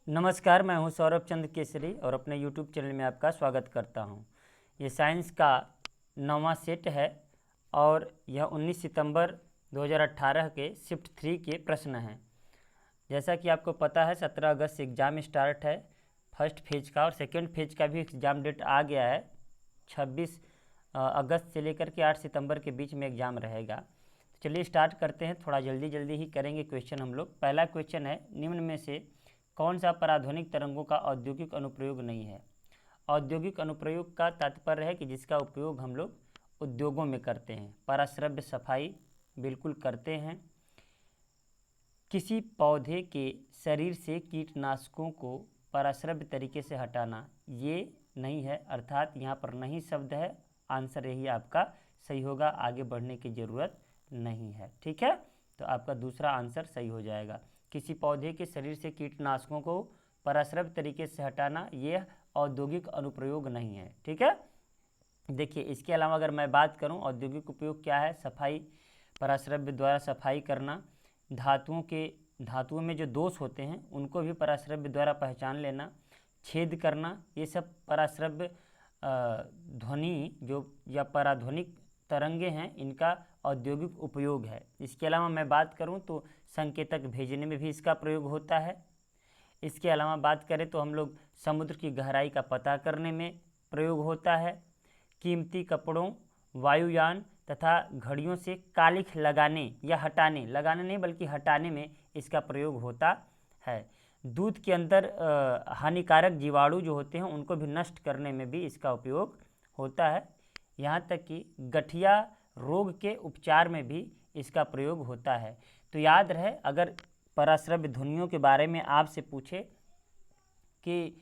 नमस्कार, मैं हूं सौरभ चंद्र केसरी और अपने YouTube चैनल में आपका स्वागत करता हूं। ये साइंस का 9वां सेट है और यह 19 सितंबर 2018 के शिफ्ट 3 के प्रश्न हैं। जैसा कि आपको पता है 17 अगस्त से एग्ज़ाम स्टार्ट है फर्स्ट फेज का, और सेकेंड फेज का भी एग्ज़ाम डेट आ गया है। 26 अगस्त से लेकर के 8 सितंबर के बीच में एग्ज़ाम रहेगा। तो चलिए स्टार्ट करते हैं, थोड़ा जल्दी जल्दी ही करेंगे क्वेश्चन हम लोग। पहला क्वेश्चन है, निम्न में से कौन सा पराध्वनिक तरंगों का औद्योगिक अनुप्रयोग नहीं है। औद्योगिक अनुप्रयोग का तात्पर्य है कि जिसका उपयोग हम लोग उद्योगों में करते हैं। पराश्रव्य सफाई बिल्कुल करते हैं। किसी पौधे के शरीर से कीटनाशकों को पराश्रव्य तरीके से हटाना, ये नहीं है, अर्थात यहाँ पर नहीं शब्द है। आंसर यही आपका सही होगा, आगे बढ़ने की ज़रूरत नहीं है। ठीक है, तो आपका दूसरा आंसर सही हो जाएगा। किसी पौधे के शरीर से कीटनाशकों को पराश्रव्य तरीके से हटाना, यह औद्योगिक अनुप्रयोग नहीं है। ठीक है, देखिए इसके अलावा अगर मैं बात करूं औद्योगिक उपयोग क्या है, सफाई, पराश्रव्य द्वारा सफाई करना, धातुओं में जो दोष होते हैं उनको भी पराश्रव्य द्वारा पहचान लेना, छेद करना, ये सब पराश्रव्य ध्वनि जो या पराध्वनिक तरंगे हैं, इनका औद्योगिक उपयोग है। इसके अलावा मैं बात करूं तो संकेतक भेजने में भी इसका प्रयोग होता है। इसके अलावा बात करें तो हम लोग समुद्र की गहराई का पता करने में प्रयोग होता है। कीमती कपड़ों, वायुयान तथा घड़ियों से कालिख लगाने या हटाने, लगाने नहीं बल्कि हटाने में इसका प्रयोग होता है। दूध के अंदर हानिकारक जीवाणु जो होते हैं उनको भी नष्ट करने में भी इसका उपयोग होता है। यहाँ तक कि गठिया रोग के उपचार में भी इसका प्रयोग होता है। तो याद रहे, अगर पराश्रव्य ध्वनियों के बारे में आपसे पूछे कि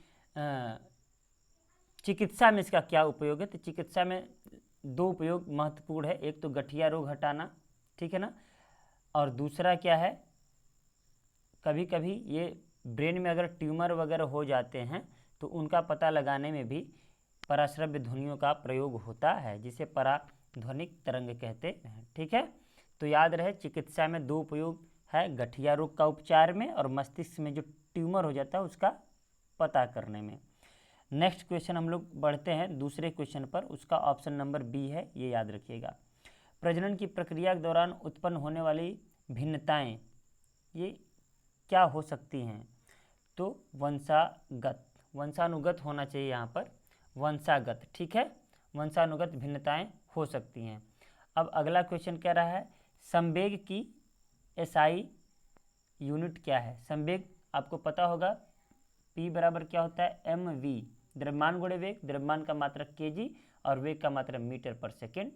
चिकित्सा में इसका क्या उपयोग है, तो चिकित्सा में दो उपयोग महत्वपूर्ण है। एक तो गठिया रोग हटाना, ठीक है ना, और दूसरा क्या है, कभी कभी ये ब्रेन में अगर ट्यूमर वगैरह हो जाते हैं तो उनका पता लगाने में भी पराश्रव्य ध्वनियों का प्रयोग होता है, जिसे पराध्वनिक तरंग कहते हैं। ठीक है, तो याद रहे चिकित्सा में दो उपयोग है, गठिया रोग का उपचार में और मस्तिष्क में जो ट्यूमर हो जाता है उसका पता करने में। नेक्स्ट क्वेश्चन हम लोग बढ़ते हैं दूसरे क्वेश्चन पर, उसका ऑप्शन नंबर बी है, ये याद रखिएगा। प्रजनन की प्रक्रिया के दौरान उत्पन्न होने वाली भिन्नताएं ये क्या हो सकती हैं, तो वंशानुगत होना चाहिए यहाँ पर, वंशागत। ठीक है, वंशानुगत भिन्नताएं हो सकती हैं। अब अगला क्वेश्चन कह रहा है, संवेग की एसआई यूनिट क्या है। संवेग आपको पता होगा, P बराबर क्या होता है, mv, द्रव्यमान गुणे वेग, द्रव्यमान का मात्रक kg और वेग का मात्रक मीटर पर सेकेंड।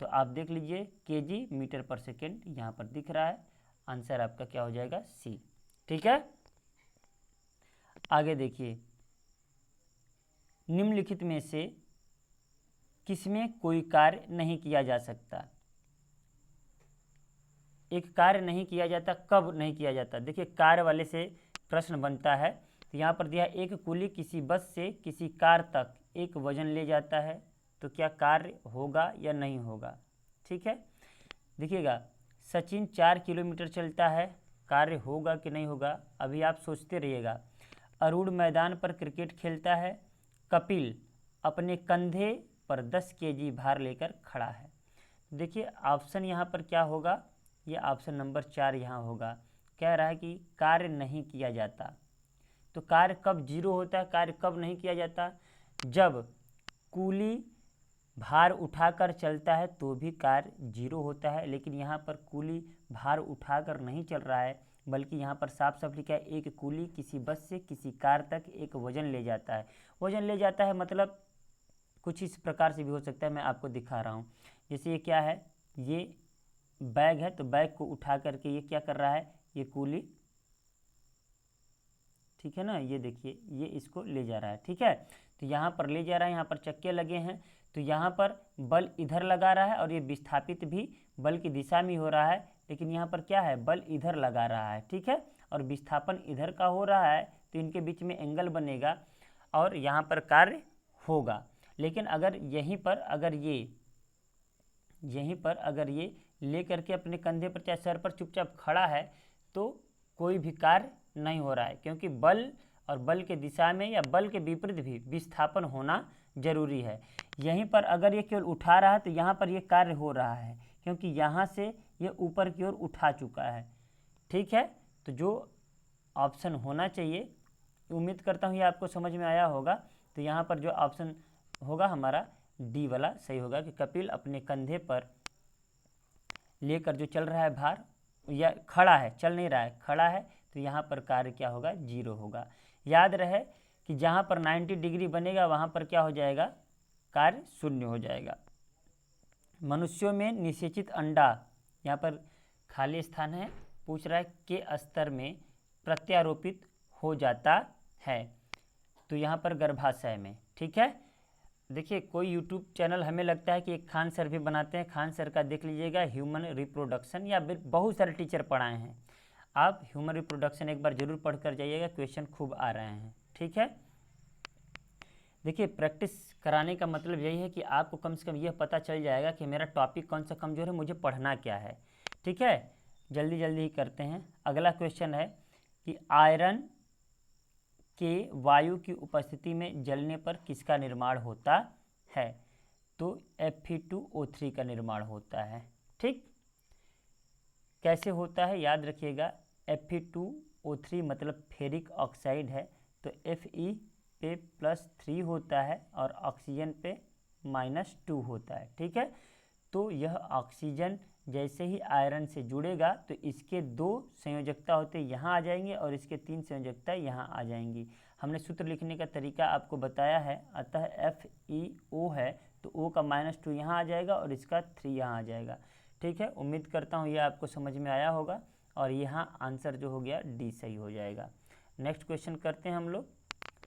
तो आप देख लीजिए kg मीटर पर सेकेंड यहाँ पर दिख रहा है, आंसर आपका क्या हो जाएगा, C। ठीक है, आगे देखिए, निम्नलिखित में से किसमें कोई कार्य नहीं किया जा सकता। एक कार्य नहीं किया जाता, कब नहीं किया जाता, देखिए कार्य वाले से प्रश्न बनता है। तो यहाँ पर दिया, एक कुली किसी बस से किसी कार तक एक वजन ले जाता है, तो क्या कार्य होगा या नहीं होगा। ठीक है, देखिएगा, सचिन 4 किलोमीटर चलता है, कार्य होगा कि नहीं होगा, अभी आप सोचते रहिएगा। अरुण मैदान पर क्रिकेट खेलता है, कपिल अपने कंधे पर 10 केजी भार लेकर खड़ा है। देखिए ऑप्शन यहाँ पर क्या होगा, ये ऑप्शन नंबर 4 यहाँ होगा। कह रहा है कि कार्य नहीं किया जाता, तो कार्य कब जीरो होता है, कार्य कब नहीं किया जाता, जब कूली भार उठाकर चलता है तो भी कार्य जीरो होता है। लेकिन यहाँ पर कूली भार उठाकर नहीं चल रहा है, बल्कि यहाँ पर साफ साफ लिखा है, एक कूली किसी बस से किसी कार तक एक वजन ले जाता है। वजन ले जाता है मतलब कुछ इस प्रकार से भी हो सकता है, मैं आपको दिखा रहा हूँ। जैसे ये क्या है, ये बैग है, तो बैग को उठा करके ये क्या कर रहा है, ये कूली, ठीक है ना, ये देखिए ये इसको ले जा रहा है। ठीक है, तो यहाँ पर ले जा रहा है, यहाँ पर चक्के लगे हैं, तो यहाँ पर बल इधर लगा रहा है और ये विस्थापित भी बल की दिशा में हो रहा है, लेकिन यहाँ पर क्या है, बल इधर लगा रहा है। ठीक है, और विस्थापन इधर का हो रहा है, तो इनके बीच में एंगल बनेगा और यहाँ पर कार्य होगा। लेकिन अगर यहीं पर अगर ये ले करके अपने कंधे पर चाहे सर पर चुपचाप खड़ा है, तो कोई भी कार्य नहीं हो रहा है, क्योंकि बल और बल के दिशा में या बल के विपरीत भी विस्थापन होना जरूरी है। यहीं पर अगर ये केवल उठा रहा है तो यहाँ पर ये कार्य हो रहा है, क्योंकि यहाँ से ये ऊपर की ओर उठा चुका है। ठीक है, तो जो ऑप्शन होना चाहिए, उम्मीद करता हूँ ये आपको समझ में आया होगा। तो यहाँ पर जो ऑप्शन होगा हमारा डी वाला सही होगा कि कपिल अपने कंधे पर लेकर जो चल रहा है भार, या खड़ा है, चल नहीं रहा है, खड़ा है, तो यहाँ पर कार्य क्या होगा, 0 होगा। याद रहे कि जहाँ पर 90 डिग्री बनेगा वहाँ पर क्या हो जाएगा, कार्य 0 हो जाएगा। मनुष्यों में निषेचित अंडा, यहाँ पर खाली स्थान है, पूछ रहा है के स्तर में प्रत्यारोपित हो जाता है, तो यहाँ पर गर्भाशय में। ठीक है, देखिए कोई यूट्यूब चैनल हमें लगता है कि एक खान सर भी बनाते हैं, खान सर का देख लीजिएगा, ह्यूमन रिप्रोडक्शन, या बहुत सारे टीचर पढ़ाए हैं, आप ह्यूमन रिप्रोडक्शन एक बार जरूर पढ़ कर जाइएगा, क्वेश्चन खूब आ रहे हैं। ठीक है, देखिए प्रैक्टिस कराने का मतलब यही है कि आपको कम से कम यह पता चल जाएगा कि मेरा टॉपिक कौन सा कमज़ोर है, मुझे पढ़ना क्या है। ठीक है, जल्दी जल्दी ही करते हैं। अगला क्वेश्चन है कि आयरन के वायु की उपस्थिति में जलने पर किसका निर्माण होता है, तो Fe2O3 का निर्माण होता है। ठीक, कैसे होता है याद रखिएगा, Fe2O3 मतलब फेरिक ऑक्साइड है, तो Fe पे +3 होता है और ऑक्सीजन पे -2 होता है। ठीक है, तो यह ऑक्सीजन जैसे ही आयरन से जुड़ेगा तो इसके 2 संयोजकता होते यहाँ आ जाएंगे और इसके 3 संयोजकता यहाँ आ जाएंगी। हमने सूत्र लिखने का तरीका आपको बताया है, अतः FeO है तो O का -2 यहाँ आ जाएगा और इसका 3 यहाँ आ जाएगा। ठीक है, उम्मीद करता हूँ ये आपको समझ में आया होगा और यहाँ आंसर जो हो गया डी सही हो जाएगा। नेक्स्ट क्वेश्चन करते हैं हम लोग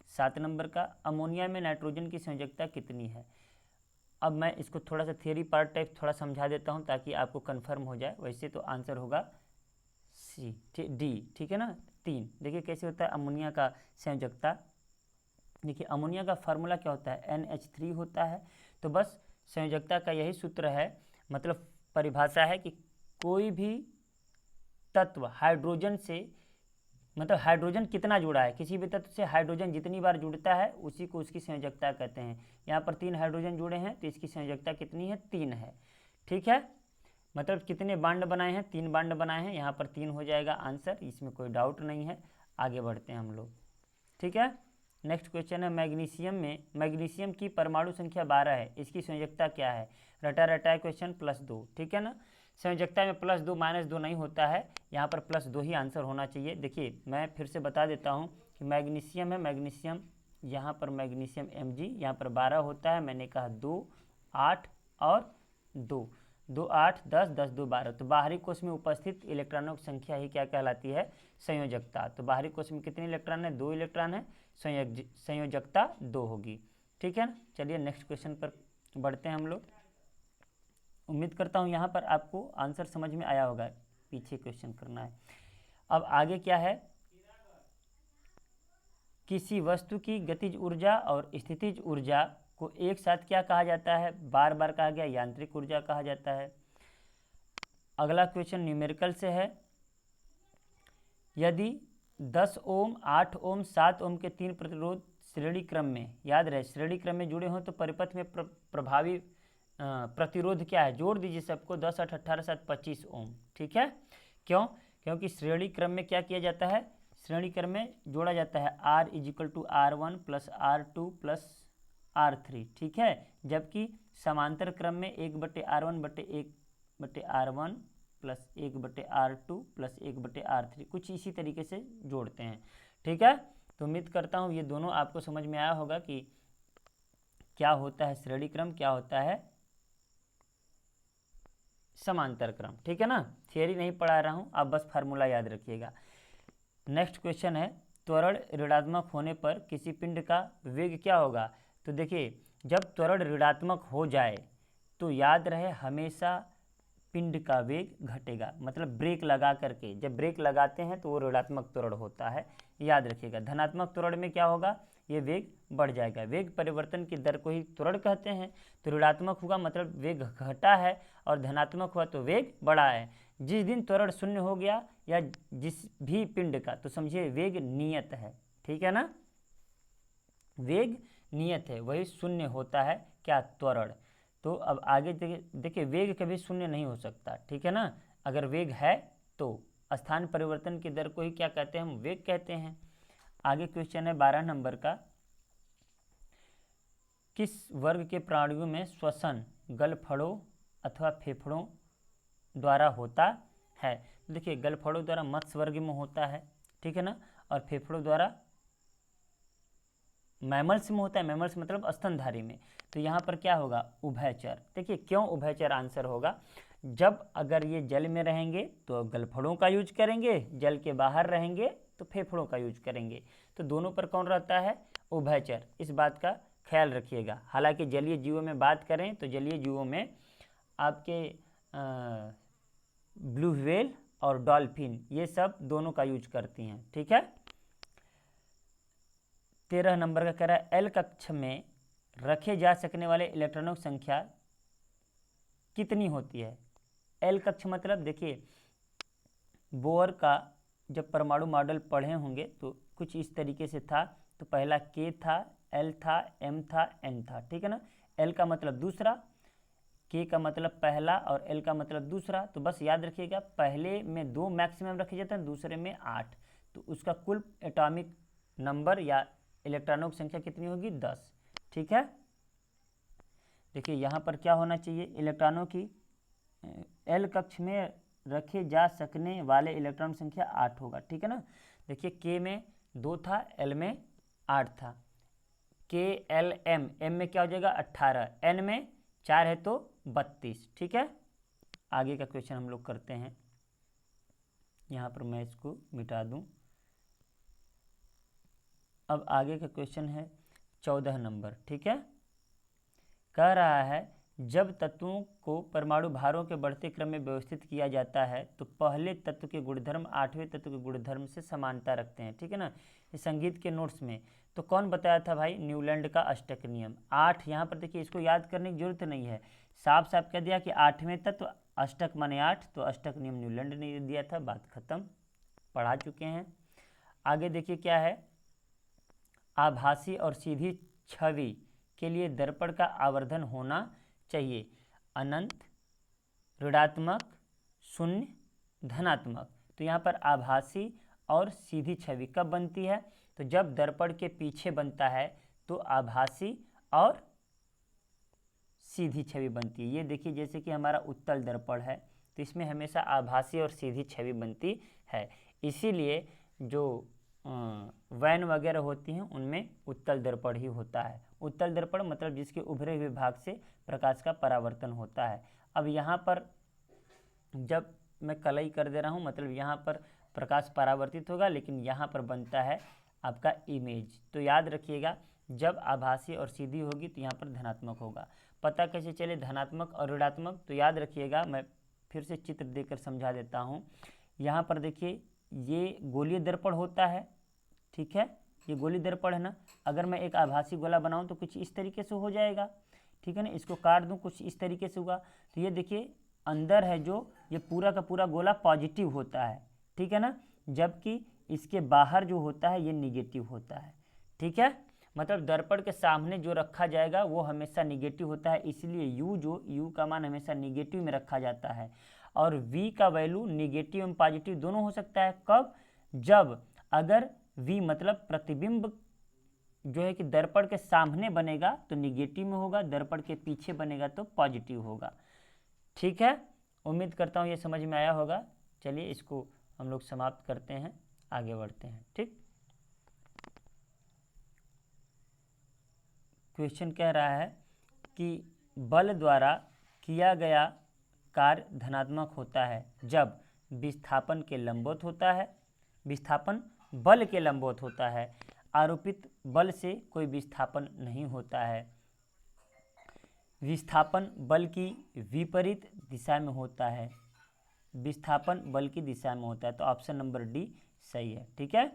7 नंबर का, अमोनिया में नाइट्रोजन की संयोजकता कितनी है। अब मैं इसको थोड़ा सा थियरी पार्ट टाइप थोड़ा समझा देता हूँ ताकि आपको कंफर्म हो जाए। वैसे तो आंसर होगा सी, डी, ठीक है ना, 3। देखिए कैसे होता है अमोनिया का संयोजकता। देखिए अमोनिया का फार्मूला क्या होता है, NH3 होता है। तो बस संयोजकता का यही सूत्र है, मतलब परिभाषा है कि कोई भी तत्व हाइड्रोजन से, मतलब हाइड्रोजन कितना जुड़ा है, किसी भी तत्व से हाइड्रोजन जितनी बार जुड़ता है उसी को उसकी संयोजकता कहते हैं। यहाँ पर 3 हाइड्रोजन जुड़े हैं तो इसकी संयोजकता कितनी है, 3 है। ठीक है, मतलब कितने बांड बनाए हैं, 3 बांड बनाए हैं, यहाँ पर 3 हो जाएगा आंसर, इसमें कोई डाउट नहीं है। आगे बढ़ते हैं हम लोग। ठीक है, नेक्स्ट क्वेश्चन है मैग्नीशियम में, मैग्नीशियम की परमाणु संख्या 12 है, इसकी संयोजकता क्या है। रटा रटा क्वेश्चन +2। ठीक है ना, संयोजकता में +2 -2 नहीं होता है, यहाँ पर +2 ही आंसर होना चाहिए। देखिए मैं फिर से बता देता हूँ कि मैग्नीशियम है, मैग्नीशियम यहाँ पर मैग्नीशियम Mg, यहाँ पर 12 होता है, मैंने कहा 2, 8 और 2, 2 8 10 10 2 12। तो बाहरी कोश में उपस्थित इलेक्ट्रॉनों की संख्या ही क्या कहलाती है, संयोजकता। तो बाहरी कोश में कितने इलेक्ट्रॉन है, 2 इलेक्ट्रॉन है, संयोजकता 2 होगी। ठीक है ना, चलिए नेक्स्ट क्वेश्चन पर बढ़ते हैं हम लोग। उम्मीद करता हूँ यहाँ पर आपको आंसर समझ में आया होगा, पीछे क्वेश्चन करना है। अब आगे क्या है, किसी वस्तु की गतिज ऊर्जा और स्थितिज ऊर्जा को एक साथ क्या कहा जाता है, बार बार कहा गया, यांत्रिक ऊर्जा कहा जाता है। अगला क्वेश्चन न्यूमेरिकल से है, यदि 10 ओम 8 ओम 7 ओम के 3 प्रतिरोध श्रेणी क्रम में, याद रहे श्रेणी क्रम में जुड़े हों तो परिपथ में प्रभावी प्रतिरोध क्या है, जोड़ दीजिए सबको, 10 8 18 7 25 ओम। ठीक है, क्यों, क्योंकि श्रेणी क्रम में क्या किया जाता है, श्रेणी क्रम में जोड़ा जाता है R = R1 + R2 + R3। ठीक है, जबकि समांतर क्रम में 1/R1 1/R1 + 1/R2 + 1/R3 कुछ इसी तरीके से जोड़ते हैं। ठीक है, तो उम्मीद करता हूँ ये दोनों आपको समझ में आया होगा कि क्या होता है श्रेणी क्रम, क्या होता है समांतर क्रम। ठीक है ना, थियरी नहीं पढ़ा रहा हूँ, आप बस फार्मूला याद रखिएगा। नेक्स्ट क्वेश्चन है, त्वरण ऋणात्मक होने पर किसी पिंड का वेग क्या होगा। तो देखिए जब त्वरण ऋणात्मक हो जाए तो याद रहे हमेशा पिंड का वेग घटेगा, मतलब ब्रेक लगा करके, जब ब्रेक लगाते हैं तो वो ऋणात्मक त्वरण होता है, याद रखिएगा। धनात्मक त्वरण में क्या होगा, ये वेग बढ़ जाएगा, वेग परिवर्तन की दर को ही त्वरण कहते हैं। तो ऋणात्मक होगा मतलब वेग घटा है और धनात्मक हुआ तो वेग बढ़ा है। जिस दिन त्वरण 0 हो गया या जिस भी पिंड का, तो समझिए वेग नियत है। ठीक है ना। वेग नियत है, वही शून्य होता है क्या, त्वरण। तो अब आगे देखिए वेग कभी शून्य नहीं हो सकता, ठीक है ना। अगर वेग है तो स्थान परिवर्तन की दर को ही क्या कहते हैं, हम वेग कहते हैं। आगे क्वेश्चन है 12 नंबर का, किस वर्ग के प्राणियों में श्वसन गलफड़ों अथवा फेफड़ों द्वारा होता है। देखिए गलफड़ों द्वारा मत्स्य वर्ग में होता है, ठीक है ना, और फेफड़ों द्वारा मैमल्स में होता है, मैमल्स मतलब स्तनधारी में। तो यहाँ पर क्या होगा, उभयचर। देखिए क्यों उभयचर आंसर होगा, जब अगर ये जल में रहेंगे तो गलफड़ों का यूज करेंगे, जल के बाहर रहेंगे तो फेफड़ों का यूज करेंगे। तो दोनों पर कौन रहता है, उभयचर। इस बात का ख्याल रखिएगा। हालांकि जलीय जीवों में बात करें तो जलीय जीवों में आपके ब्लू व्हेल और डॉल्फिन ये सब दोनों का यूज करती हैं, ठीक है। 13 नंबर का कह रहा है, एल कक्ष में रखे जा सकने वाले इलेक्ट्रॉनों की संख्या कितनी होती है। एल कक्ष मतलब देखिए बोर का जब परमाणु मॉडल पढ़े होंगे तो कुछ इस तरीके से था। तो पहला के था, एल था, एम था, एन था, ठीक है ना। एल का मतलब दूसरा, के का मतलब पहला और एल का मतलब दूसरा। तो बस याद रखिएगा पहले में 2 मैक्सिमम रखे जाते हैं, दूसरे में 8। तो उसका कुल एटॉमिक नंबर या इलेक्ट्रॉनों की संख्या कितनी होगी, 10, ठीक है। देखिए यहाँ पर क्या होना चाहिए, इलेक्ट्रॉनों की एल कक्ष में रखे जा सकने वाले इलेक्ट्रॉन की संख्या 8 होगा, ठीक है ना। देखिए के में 2 था, एल में 8 था। के एल एम, एम में क्या हो जाएगा 18, एन में 4 है तो 32, ठीक है। आगे का क्वेश्चन हम लोग करते हैं। यहाँ पर मैं इसको मिटा दूं। अब आगे का क्वेश्चन है 14 नंबर, ठीक है। कह रहा है जब तत्वों को परमाणु भारों के बढ़ते क्रम में व्यवस्थित किया जाता है तो पहले तत्व के गुणधर्म 8वें तत्व के गुणधर्म से समानता रखते हैं, ठीक है ना। ये संगीत के नोट्स में तो कौन बताया था भाई, न्यूलैंड का अष्टक नियम। 8 यहाँ पर देखिए इसको याद करने की जरूरत नहीं है, साफ साफ कह दिया कि 8वें तत्व, अष्टक माने 8, तो अष्टक नियम न्यूलैंड ने दिया था, बात खत्म, पढ़ा चुके हैं। आगे देखिए क्या है, आभासी और सीधी छवि के लिए दर्पण का आवर्धन होना चाहिए अनंत, ऋणात्मक, शून्य, धनात्मक। तो यहाँ पर आभासी और सीधी छवि कब बनती है, तो जब दर्पण के पीछे बनता है तो आभासी और सीधी छवि बनती है। ये देखिए जैसे कि हमारा उत्तल दर्पण है तो इसमें हमेशा आभासी और सीधी छवि बनती है, इसीलिए जो वैन वगैरह होती हैं उनमें उत्तल दर्पण ही होता है। उत्तल दर्पण मतलब जिसके उभरे हुए भाग से प्रकाश का परावर्तन होता है। अब यहाँ पर जब मैं कलई कर दे रहा हूँ मतलब यहाँ पर प्रकाश परावर्तित होगा, लेकिन यहाँ पर बनता है आपका इमेज। तो याद रखिएगा जब आभासी और सीधी होगी तो यहाँ पर धनात्मक होगा। पता कैसे चले धनात्मक और ऋणात्मक, तो याद रखिएगा मैं फिर से चित्र देकर समझा देता हूँ। यहाँ पर देखिए ये गोलीय दर्पण होता है, ठीक है, ये गोलीय दर्पण है ना। अगर मैं एक आभासी गोला बनाऊं तो कुछ इस तरीके से हो जाएगा, ठीक है ना। इसको काट दूं कुछ इस तरीके से होगा। तो ये देखिए अंदर है जो ये पूरा का पूरा गोला पॉजिटिव होता है, ठीक है ना, जबकि इसके बाहर जो होता है ये निगेटिव होता है, ठीक है। मतलब दर्पण के सामने जो रखा जाएगा वो हमेशा निगेटिव होता है, इसलिए यू का मान हमेशा निगेटिव में रखा जाता है। और v का वैल्यू निगेटिव एवं पॉजिटिव दोनों हो सकता है। कब, जब अगर v मतलब प्रतिबिंब जो है कि दर्पण के सामने बनेगा तो निगेटिव में होगा, दर्पण के पीछे बनेगा तो पॉजिटिव होगा, ठीक है। उम्मीद करता हूँ ये समझ में आया होगा। चलिए इसको हम लोग समाप्त करते हैं, आगे बढ़ते हैं, ठीक। क्वेश्चन कह रहा है कि बल द्वारा किया गया कार्य धनात्मक होता है जब विस्थापन के लंबवत होता है, विस्थापन बल के लंबवत होता है, आरोपित बल से कोई विस्थापन नहीं होता है, विस्थापन बल की विपरीत दिशा में होता है, विस्थापन बल की दिशा में होता है। तो ऑप्शन नंबर डी सही है, ठीक है।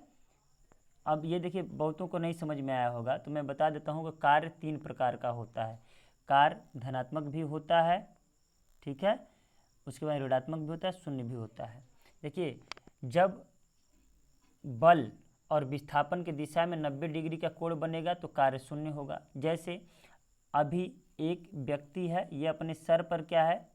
अब ये देखिए बहुतों को नहीं समझ में आया होगा तो मैं बता देता हूँ कि कार्य 3 प्रकार का होता है। कार्य धनात्मक भी होता है, ठीक है, उसके बाद ऋणात्मक भी होता है, शून्य भी होता है। देखिए जब बल और विस्थापन की दिशा में 90 डिग्री का कोण बनेगा तो कार्य शून्य होगा। जैसे अभी एक व्यक्ति है, ये अपने सर पर क्या है,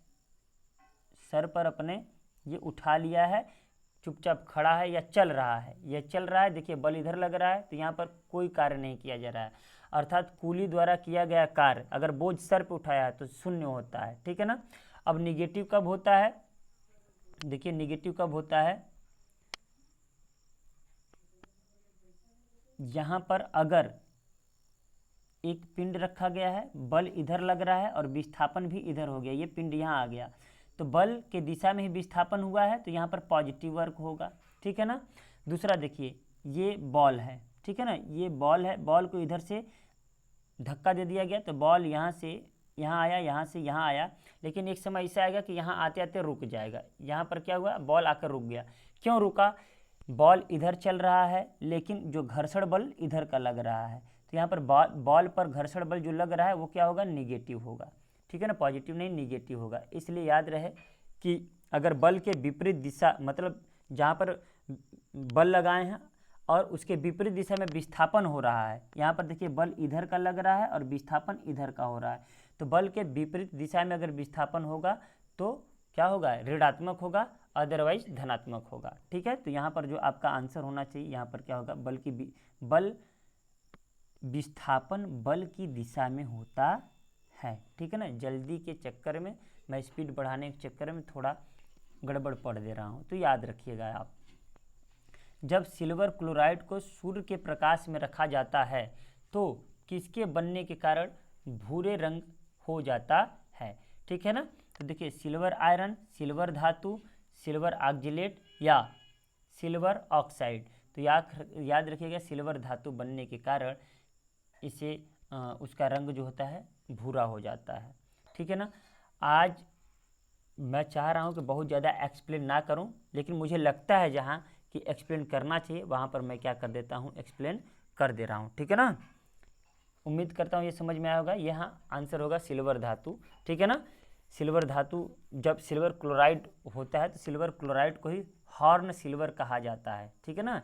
सर पर अपने ये उठा लिया है, चुपचाप खड़ा है या चल रहा है, यह चल रहा है, देखिए बल इधर लग रहा है, तो यहाँ पर कोई कार्य नहीं किया जा रहा है, अर्थात कूली द्वारा किया गया कार्य अगर बोझ सर पर उठाया है तो शून्य होता है, ठीक है ना। अब निगेटिव कब होता है, देखिए निगेटिव कब होता है, यहाँ पर अगर एक पिंड रखा गया है, बल इधर लग रहा है और विस्थापन भी इधर हो गया, ये पिंड यहाँ आ गया, तो बल के दिशा में ही विस्थापन हुआ है तो यहाँ पर पॉजिटिव वर्क होगा, ठीक है ना। दूसरा देखिए ये बॉल है, ठीक है ना, ये बॉल है, बॉल को इधर से धक्का दे दिया गया तो बॉल यहाँ से यहाँ आया, यहाँ से यहाँ आया, लेकिन एक समय ऐसा आएगा कि यहाँ आते आते रुक जाएगा। यहाँ पर क्या हुआ, बॉल आकर रुक गया, क्यों रुका, बॉल इधर चल रहा है लेकिन जो घर्षण बल इधर का लग रहा है, तो यहाँ पर बॉल पर घर्षण बल जो लग रहा है वो क्या होगा, निगेटिव होगा, ठीक है ना, पॉजिटिव नहीं निगेटिव होगा। इसलिए याद रहे कि अगर बल के विपरीत दिशा, मतलब जहाँ पर बल लगाए हैं और उसके विपरीत दिशा में विस्थापन हो रहा है, यहाँ पर देखिए बल इधर का लग रहा है और विस्थापन इधर का हो रहा है, तो बल के विपरीत दिशा में अगर विस्थापन होगा तो क्या होगा, ऋणात्मक होगा, अदरवाइज धनात्मक होगा, ठीक है। तो यहाँ पर जो आपका आंसर होना चाहिए, यहाँ पर क्या होगा, बल विस्थापन बल की दिशा में होता है, ठीक है ना। जल्दी के चक्कर में, मैं स्पीड बढ़ाने के चक्कर में थोड़ा गड़बड़ पढ़ दे रहा हूँ, तो याद रखिएगा आप। जब सिल्वर क्लोराइड को सूर्य के प्रकाश में रखा जाता है तो किसके बनने के कारण भूरे रंग हो जाता है, ठीक है ना। तो देखिए सिल्वर आयरन, सिल्वर धातु, सिल्वर ऑक्जिलेट या सिल्वर ऑक्साइड, तो याद रखिएगा सिल्वर धातु बनने के कारण इसे उसका रंग जो होता है भूरा हो जाता है, ठीक है ना। आज मैं चाह रहा हूँ कि बहुत ज़्यादा एक्सप्लेन ना करूँ, लेकिन मुझे लगता है जहाँ कि एक्सप्लेन करना चाहिए वहाँ पर मैं क्या कर देता हूँ, एक्सप्लेन कर दे रहा हूँ, ठीक है ना। उम्मीद करता हूँ ये समझ में आया होगा। यहाँ आंसर होगा सिल्वर धातु, ठीक है ना। सिल्वर धातु, जब सिल्वर क्लोराइड होता है तो सिल्वर क्लोराइड को ही हॉर्न सिल्वर कहा जाता है, ठीक है ना।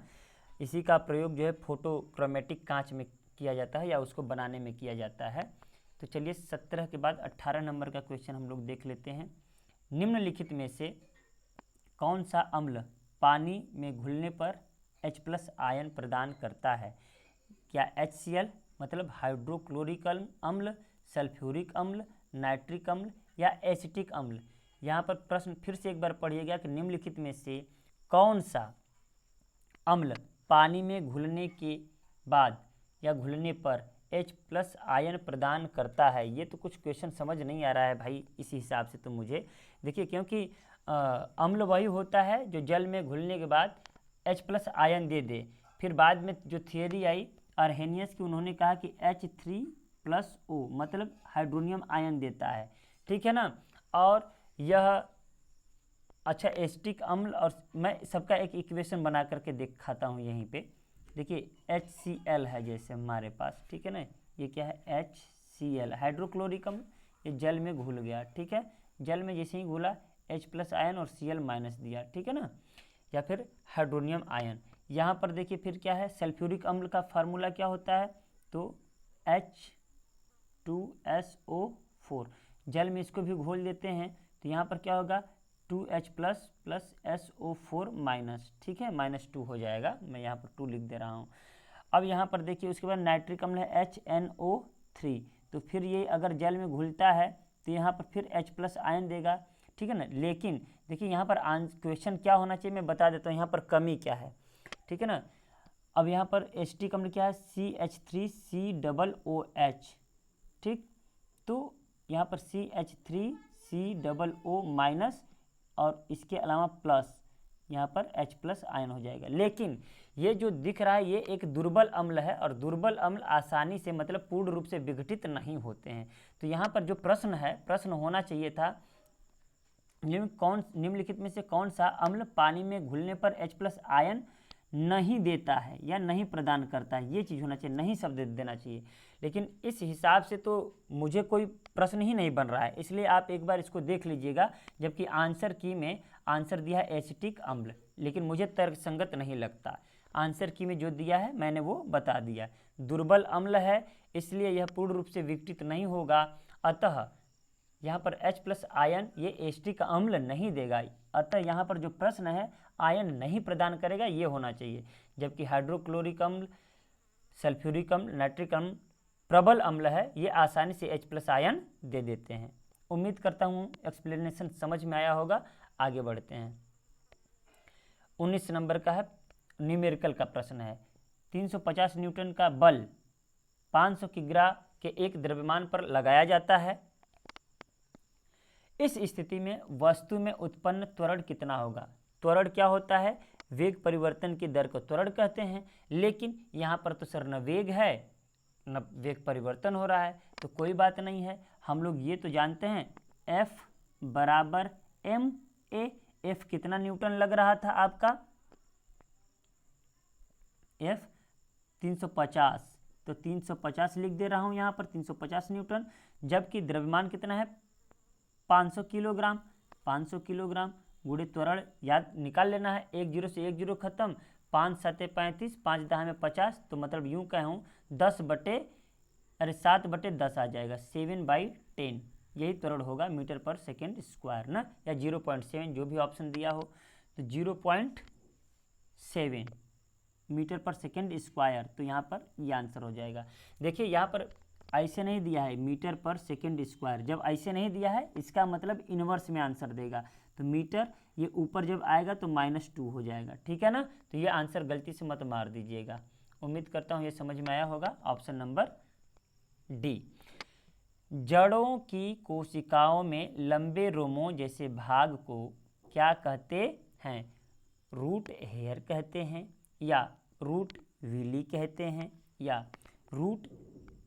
इसी का प्रयोग जो है फोटोक्रोमेटिक कांच में किया जाता है या उसको बनाने में किया जाता है। तो चलिए 17 के बाद 18 नंबर का क्वेश्चन हम लोग देख लेते हैं। निम्नलिखित में से कौन सा अम्ल पानी में घुलने पर H+ आयन प्रदान करता है, क्या HCl मतलब हाइड्रोक्लोरिक अम्ल, सल्फ्यूरिक अम्ल, नाइट्रिक अम्ल या एसिटिक अम्ल। यहाँ पर प्रश्न फिर से एक बार पढ़िएगा कि निम्नलिखित में से कौन सा अम्ल पानी में घुलने के बाद या घुलने पर H+ आयन प्रदान करता है। ये तो कुछ क्वेश्चन समझ नहीं आ रहा है भाई इस हिसाब से तो मुझे, देखिए क्योंकि अम्ल वही होता है जो जल में घुलने के बाद H+ आयन दे दे। फिर बाद में जो थियरी आई अर्हेनियस की, उन्होंने कहा कि H3+O मतलब हाइड्रोनियम आयन देता है, ठीक है ना। और यह अच्छा एसिटिक अम्ल, और मैं सबका एक इक्वेशन बना करके दिखाता हूँ यहीं पे। देखिए HCl है जैसे हमारे पास, ठीक है ना, ये क्या है HCl हाइड्रोक्लोरिक अम्ल, ये जल में घुल गया, ठीक है, जल में जैसे ही घुला H+ आयन और Cl- दिया, ठीक है ना, या फिर हाइड्रोनियम आयन। यहाँ पर देखिए फिर क्या है, सल्फ्यूरिक अम्ल का फार्मूला क्या होता है, तो H2SO4, जल में इसको भी घोल देते हैं तो यहाँ पर क्या होगा 2H+ SO4-, ठीक है, -2 हो जाएगा, मैं यहाँ पर 2 लिख दे रहा हूँ। अब यहाँ पर देखिए उसके बाद नाइट्रिक अम्ल है HNO3, तो फिर ये अगर जल में घुलता है तो यहाँ पर फिर H+ आयन देगा, ठीक है ना। लेकिन देखिए यहाँ पर क्वेश्चन क्या होना चाहिए मैं बता देता हूँ, यहाँ पर कमी क्या है, ठीक है ना। अब यहाँ पर एसिटिक अम्ल क्या है CH3COOH, ठीक, तो यहाँ पर CH3COO- और इसके अलावा प्लस यहाँ पर H+ आयन हो जाएगा। लेकिन ये जो दिख रहा है ये एक दुर्बल अम्ल है, और दुर्बल अम्ल आसानी से मतलब पूर्ण रूप से विघटित नहीं होते हैं। तो यहाँ पर जो प्रश्न है, प्रश्न होना चाहिए था निम्नलिखित में से कौन सा अम्ल पानी में घुलने पर H+ आयन नहीं देता है या नहीं प्रदान करता है, ये चीज़ होना चाहिए, नहीं शब्द देना चाहिए। लेकिन इस हिसाब से तो मुझे कोई प्रश्न ही नहीं बन रहा है, इसलिए आप एक बार इसको देख लीजिएगा। जबकि आंसर की में आंसर दिया है एसिटिक अम्ल, लेकिन मुझे तर्कसंगत नहीं लगता। आंसर की में जो दिया है मैंने वो बता दिया। दुर्बल अम्ल है इसलिए यह पूर्ण रूप से विघटित नहीं होगा, अतः यहाँ पर H+ आयन ये एसिटिक अम्ल नहीं देगा, अतः यहाँ पर जो प्रश्न है आयन नहीं प्रदान करेगा ये होना चाहिए। जबकि हाइड्रोक्लोरिक अम्ल, सल्फ्यूरिक अम्ल, नाइट्रिक अम्ल प्रबल अम्ल है, ये आसानी से H+ आयन दे देते हैं। उम्मीद करता हूँ एक्सप्लेनेशन समझ में आया होगा। आगे बढ़ते हैं। 19 नंबर का है, न्यूमेरिकल का प्रश्न है। 350 न्यूटन का बल 500 किग्रा के एक द्रव्यमान पर लगाया जाता है। इस स्थिति में वस्तु में उत्पन्न त्वरण कितना होगा? त्वरण क्या होता है? वेग परिवर्तन की दर को त्वरण कहते हैं, लेकिन यहाँ पर तो सर न वेग है न वेग परिवर्तन हो रहा है, तो कोई बात नहीं है। हम लोग ये तो जानते हैं F बराबर ma। F कितना न्यूटन लग रहा था आपका? F 350, तो 350 लिख दे रहा हूँ यहाँ पर, 350 न्यूटन। जबकि द्रव्यमान कितना है? 500 किलोग्राम। 500 किलोग्राम गुणे त्वरण याद निकाल लेना है, 1 0 से 1 0 खत्म, 5 7 35, 5 10 में 50, तो मतलब यूँ कहूँ 7/10 आ जाएगा, 7/10। यही त्वरण होगा मीटर पर सेकेंड स्क्वायर ना, या 0.7 जो भी ऑप्शन दिया हो, तो 0.7 मीटर पर सेकेंड स्क्वायर, तो यहाँ पर ये आंसर हो जाएगा। देखिए यहाँ पर ऐसे नहीं दिया है मीटर पर सेकेंड स्क्वायर, जब ऐसे नहीं दिया है इसका मतलब इन्वर्स में आंसर देगा, तो मीटर ये ऊपर जब आएगा तो -2 हो जाएगा, ठीक है ना। तो ये आंसर गलती से मत मार दीजिएगा। उम्मीद करता हूँ ये समझ में आया होगा। Option number D. जड़ों की कोशिकाओं में लंबे रोमों जैसे भाग को क्या कहते हैं? रूट हेयर कहते हैं, या रूट विली कहते हैं, या रूट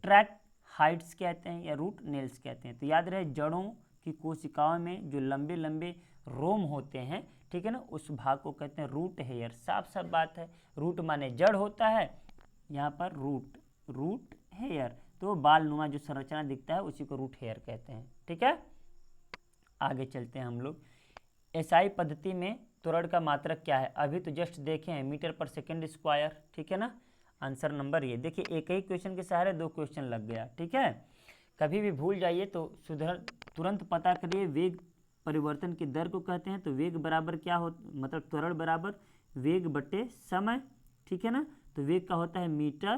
ट्रैक हाइट्स कहते हैं, या रूट नेल्स कहते हैं। तो याद रहे जड़ों की कोशिकाओं में जो लंबे लंबे रोम होते हैं, ठीक है ना, उस भाग को कहते हैं रूट हेयर। साफ साफ बात है, रूट माने जड़ होता है, यहाँ पर रूट हेयर, तो बाल नुमा जो संरचना दिखता है उसी को रूट हेयर कहते हैं, ठीक है। आगे चलते हैं हम लोग। एसआई पद्धति में त्वरण का मात्रक क्या है? अभी तो जस्ट देखे हैं मीटर पर सेकेंड स्क्वायर, ठीक है ना। आंसर नंबर ये देखिए, एक ही क्वेश्चन के सहारे 2 क्वेश्चन लग गया, ठीक है। कभी भी भूल जाइए तो तुरंत पता करिए। वेग परिवर्तन की दर को कहते हैं, तो वेग बराबर क्या हो, मतलब त्वरण बराबर वेग बटे समय, ठीक है ना। तो वेग का होता है मीटर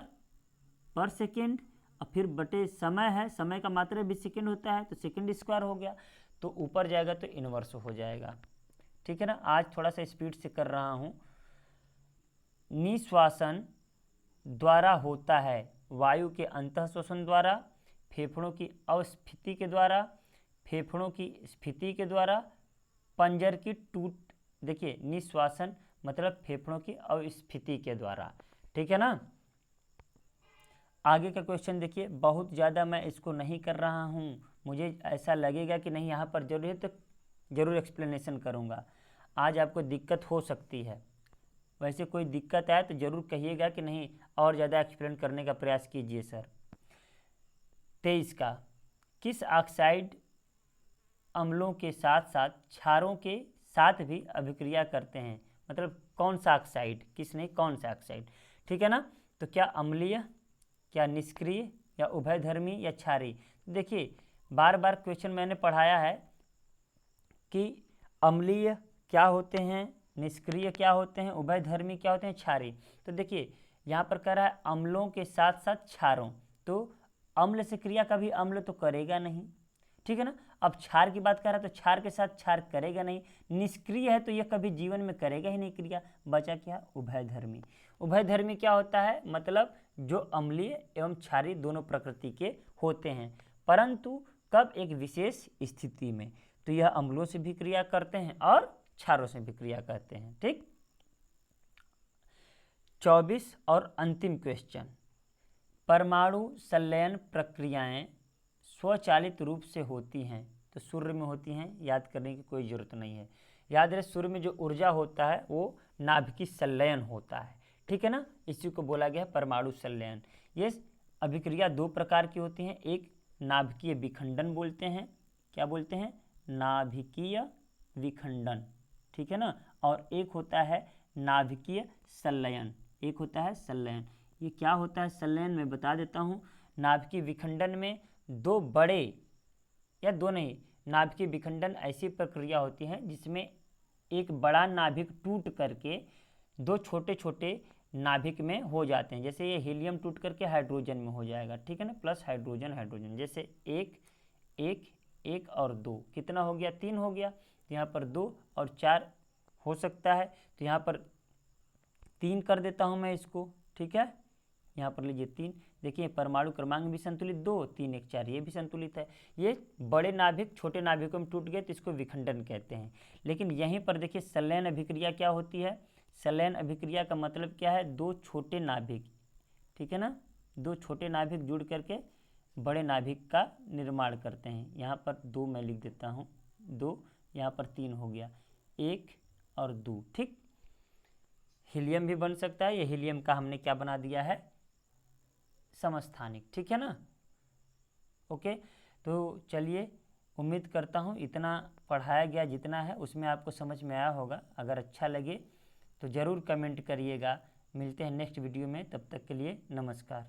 पर सेकेंड, और फिर बटे समय है, समय का मात्रा भी सेकेंड होता है, तो सेकेंड स्क्वायर हो गया, तो ऊपर जाएगा तो इन्वर्स हो जाएगा, ठीक है ना। आज थोड़ा सा स्पीड से कर रहा हूँ। निश्वासन द्वारा होता है, वायु के अंतःश्वसन द्वारा, फेफड़ों की अस्फीति के द्वारा, फेफड़ों की स्फीति के द्वारा, पंजर की टूट, देखिए निश्वासन मतलब फेफड़ों की अस्फीति के द्वारा, ठीक है ना। आगे का क्वेश्चन देखिए, बहुत ज़्यादा मैं इसको नहीं कर रहा हूँ, मुझे ऐसा लगेगा कि नहीं यहाँ पर जरूर है तो ज़रूर एक्सप्लेनेशन करूँगा। आज आपको दिक्कत हो सकती है, वैसे कोई दिक्कत आए तो ज़रूर कहिएगा कि नहीं और ज़्यादा एक्सप्लेन करने का प्रयास कीजिए सर। 23 का, किस ऑक्साइड अम्लों के साथ साथ क्षारों के साथ भी अभिक्रिया करते हैं? मतलब कौन सा ऑक्साइड, किस नहीं कौन सा ऑक्साइड, ठीक है ना। तो क्या अम्लीय, क्या निष्क्रिय, या उभयधर्मी, या क्षारीय? देखिए बार बार क्वेश्चन मैंने पढ़ाया है कि अम्लीय क्या होते हैं, निष्क्रिय क्या होते हैं, उभयधर्मी क्या होते हैं, क्षारीय। तो देखिए यहाँ पर कह रहा है अम्लों के साथ साथ क्षारों, तो अम्ल से क्रिया कभी अम्ल तो करेगा नहीं, ठीक है ना। अब क्षार की बात कर रहा है तो क्षार के साथ क्षार करेगा नहीं, निष्क्रिय है तो यह कभी जीवन में करेगा ही नहीं क्रिया। बचा क्या? उभयधर्मी। उभयधर्मी क्या होता है? मतलब जो अम्लीय एवं क्षारीय दोनों प्रकृति के होते हैं, परंतु कब? एक विशेष स्थिति में, तो यह अम्लों से भी क्रिया करते हैं और क्षारों से भी क्रिया करते हैं, ठीक। 24 और अंतिम क्वेश्चन, परमाणु संलयन प्रक्रियाएं स्वचालित रूप से होती हैं, तो सूर्य में होती हैं, याद करने की कोई ज़रूरत नहीं है। याद रहे सूर्य में जो ऊर्जा होता है वो नाभिकीय संलयन होता है, ठीक है ना, इसी को बोला गया है परमाणु संलयन। ये अभिक्रिया 2 प्रकार की होती हैं, एक नाभिकीय विखंडन बोलते हैं, क्या बोलते हैं? नाभिकीय विखंडन, ठीक है ना, और एक होता है नाभिकीय संलयन, एक होता है संलयन। ये क्या होता है संलयन, मैं बता देता हूँ। नाभिकीय विखंडन में दो बड़े, या दो नहीं, नाभिकीय विखंडन ऐसी प्रक्रिया होती है जिसमें एक बड़ा नाभिक टूट करके दो छोटे छोटे नाभिक में हो जाते हैं। जैसे ये हीलियम टूट करके हाइड्रोजन में हो जाएगा, ठीक है ना, प्लस हाइड्रोजन हाइड्रोजन। जैसे एक एक एक और दो, कितना हो गया, 3 हो गया। तो यहाँ पर 2 और 4 हो सकता है, तो यहाँ पर 3 कर देता हूँ मैं इसको, ठीक है। यहाँ पर लीजिए 3, देखिए परमाणु क्रमांक भी संतुलित 2, 3 1 4, ये भी संतुलित है। ये बड़े नाभिक छोटे नाभिकों में टूट गए तो इसको विखंडन कहते हैं। लेकिन यहीं पर देखिए संलयन अभिक्रिया क्या होती है। संलयन अभिक्रिया का मतलब क्या है, दो छोटे नाभिक, ठीक है ना, दो छोटे नाभिक जुड़ करके बड़े नाभिक का निर्माण करते हैं। यहाँ पर 2 मैं लिख देता हूँ, 2, यहाँ पर 3 हो गया, 1 और 2, ठीक। हीलियम भी बन सकता है, ये हीलियम का हमने क्या बना दिया है, समस्थानिक, ठीक है ना। ओके, तो चलिए, उम्मीद करता हूँ इतना पढ़ाया गया जितना है उसमें आपको समझ में आया होगा। अगर अच्छा लगे तो ज़रूर कमेंट करिएगा। मिलते हैं नेक्स्ट वीडियो में, तब तक के लिए नमस्कार।